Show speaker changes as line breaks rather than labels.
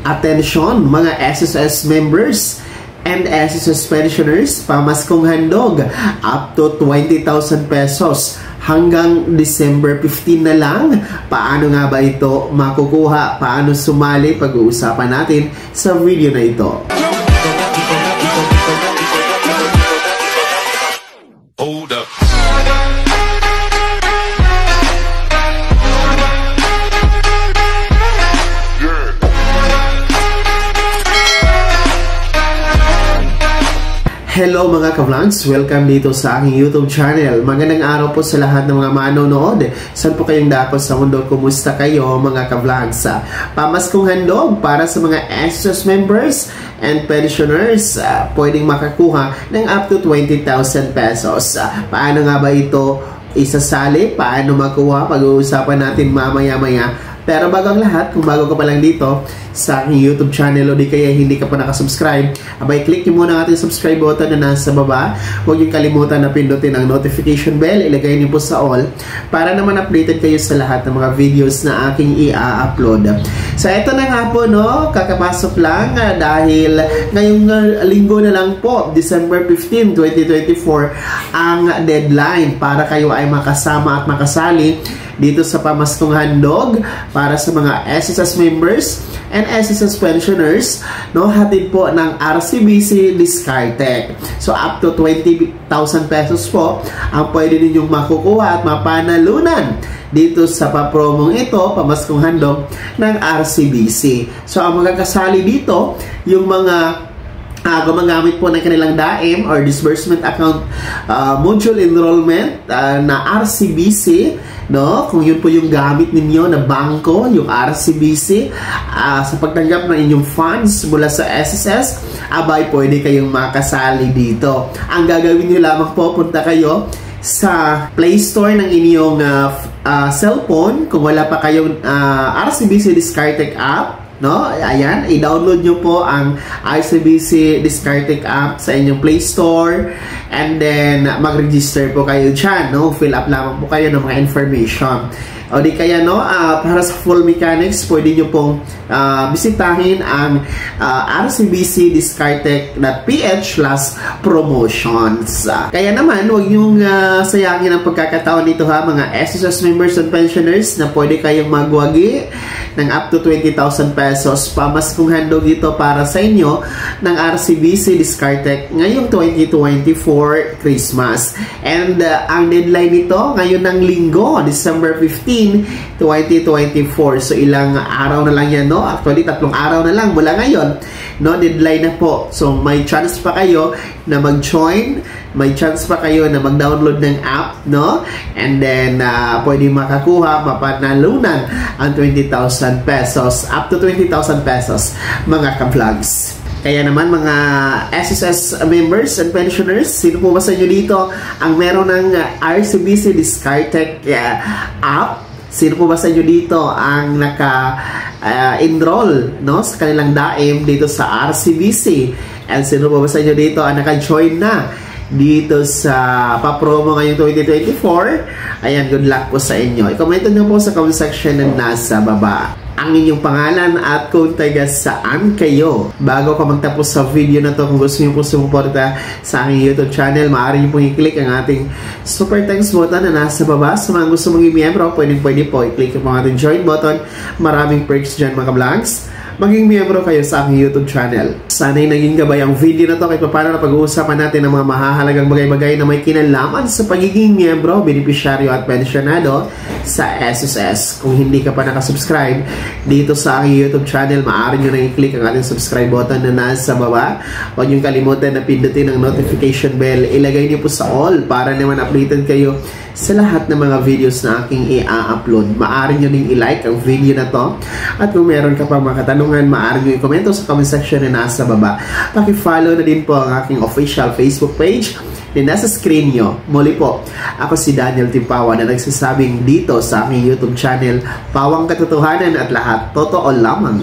Attention mga SSS members and SSS pensioners, pamaskong handog up to 20,000 pesos hanggang December 15 na lang. Paano nga ba ito makukuha? Paano sumali? Pag-uusapan natin sa video na ito.
Hold up.
Hello mga ka-vlogs! Welcome dito sa aking YouTube channel. Magandang araw po sa lahat ng mga manonood. Saan po kayong dako sa mundo? Kumusta kayo mga ka-vlogs? Pamaskong handog para sa mga SSS members and pensioners. Pwedeng makakuha ng up to 20,000 pesos. Paano nga ba ito isasali? Paano makuha? Pag-uusapan natin mamaya-maya. Pero bago ang lahat, kung bago ka pa lang dito sa aking YouTube channel o di kaya hindi ka pa nakasubscribe, abay click nyo muna ang ating subscribe button na nasa baba. Huwag nyo kalimutan na pindutin ang notification bell, ilagay nyo po sa all para naman updated kayo sa lahat ng mga videos na aking i-upload. So eto na nga po, no, kakapasok lang dahil ngayong linggo na lang po, December 15, 2024 ang deadline para kayo ay makasama at makasali dito sa pamaskong handog para sa mga SSS members and SSS pensioners, no, hatid po ng RCBC Discartec. So up to 20,000 pesos po ang pwede ninyong makukuha at mapanalunan dito sa papromong ito, pamaskong handog ng RCBC. So ang magkakasali dito, yung mga gumagamit po ng kanilang DAEM or Disbursement Account Module Enrollment na RCBC, no? Kung yun po yung gamit ninyo na bangko, yung RCBC, sa pagtanggap ng inyong funds mula sa SSS, abay pwede kayong makasali dito. Ang gagawin nyo lamang po, punta kayo sa Play Store ng inyong cellphone kung wala pa kayong RCBC Discartec app, no? Ayan, i-download nyo po ang RCBC Discartec app sa inyong Play Store and then mag-register po kayo dyan, no? Fill up lamang po kayo ng mga information. O di kaya, no, para sa full mechanics, pwede nyo pong bisitahin ang rcbcdiscartec.ph/promotions. Kaya naman, huwag nyong sayangin ang pagkakataon dito ha, mga SSS members and pensioners, na pwede kayong magwagi ng up to 20,000 pesos. Pamaskong handog ito para sa inyo ng RCBC Discartec ngayong 2024 Christmas. And ang deadline nito ngayon ng linggo, December 15, 2024. So ilang araw na lang yan, no? Actually, 3 araw na lang mula ngayon, no? Deadline na po. So may chance pa kayo na mag-join, may chance pa kayo na mag-download ng app, no? And then pwede makakuha, mapanalunan ang 20,000 pesos, up to 20,000 pesos mga ka-vlogs. Kaya naman mga SSS members and pensioners, sino po ba sa inyo dito ang meron ng RCBC Discartec app? Sino po ba sa inyo dito ang naka-enroll, no, sa kanilang DAEM dito sa RCBC? And sino po ba sa inyo dito ang naka-join na dito sa papromo ngayong 2024? Ayan, good luck po sa inyo. I-comment nyo po sa comment section na nasa baba ang inyong pangalan at kung taga saan kayo. Bago ko magtapos sa video na to, kung gusto nyo po sumuporta sa aking YouTube channel, maaari nyo pong i-click ang ating super thanks button na nasa baba. Sa mga gusto mong i-miyembro, pwede po i-click ang ating join button. Maraming perks dyan mga vlogs. Maging miyembro kayo sa aking YouTube channel. Sana'y naging gabay ang video na to kahit paano na pag-uusapan natin ng mga mahahalagang bagay-bagay na may kinalaman sa pagiging miyembro, benepisyaryo at pensyonado sa SSS. Kung hindi ka pa nakasubscribe dito sa aking YouTube channel, maaari nyo na i-click ang ating subscribe button na nasa baba. Huwag nyo kalimutan na pindutin ang notification bell. Ilagay nyo po sa all para naman updated kayo sa lahat ng mga videos na aking i-upload. Maaari nyo ding i-like ang video na to. At kung meron ka pa mga katanungan, maaari nyo i-komento sa comment section na nasa baba. Paki-follow na din po ang aking official Facebook page na nasa screen nyo. Muli po, ako si Daniel Timpawa na nagsasabing dito sa aking YouTube channel, Pawang Katotohanan at lahat totoo lamang.